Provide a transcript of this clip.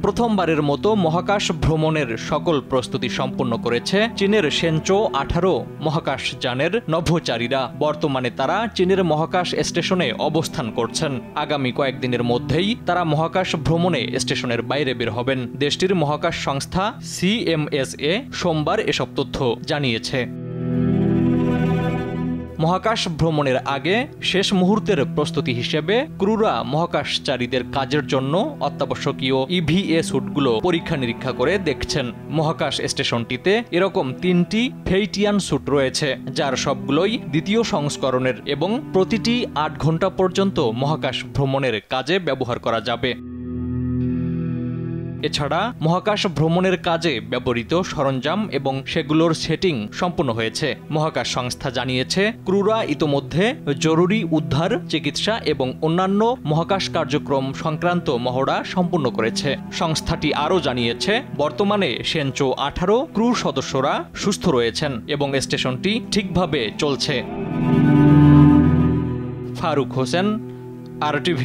প্রথমবারের মতো মহাকাশ ভ্রমণের সকল প্রস্তুতি সম্পন্ন করেছে চীনের শেনচৌ 18 মহাকাশযানের নভোচারীরা। বর্তমানে তারা চীনের মহাকাশ স্টেশনে অবস্থান করছেন। আগামী কয়েকদিনের মধ্যেই তারা মহাকাশ ভ্রমণে স্টেশনের বাইরে বের হবেন। দেশটির মহাকাশ সংস্থা CMSA সোমবার এসব তথ্য জানিয়েছে। মহাকাশ ভ্রমণের আগে শেষ মুহূর্তের প্রস্তুতি হিসেবে ক্রুরা মহাকাশচারীদের কাজের জন্য অত্যাবশ্যকীয় EVA স্যুটগুলো পরীক্ষা নিরীক্ষা করে দেখছেন। মহাকাশ স্টেশনটিতে এরকম 3টি ফেইটিয়ান স্যুট রয়েছে, যার সবগুলোই দ্বিতীয় সংস্করণের এবং প্রতিটি 8 ঘন্টা পর্যন্ত মহাকাশ ভ্রমণের কাজে ব্যবহার করা যাবে। এছাড়া মহাকাশ ভ্রমণের কাজে ব্যবহৃত সরঞ্জাম এবং সেগুলোর সেটিং সম্পূর্ণ হয়েছে। মহাকাশ সংস্থা জানিয়েছে, ক্রুরা ইতোমধ্যে জরুরি উদ্ধার, চিকিৎসা এবং অন্যান্য মহাকাশ কার্যক্রম সংক্রান্ত মহড়া সম্পূর্ণ করেছে। সংস্থাটি আরও জানিয়েছে, বর্তমানে শেনচৌ 18 ক্রু সদস্যরা সুস্থ রয়েছেন এবং স্টেশনটি ঠিকভাবে চলছে। ফারুক হোসেন, RTV।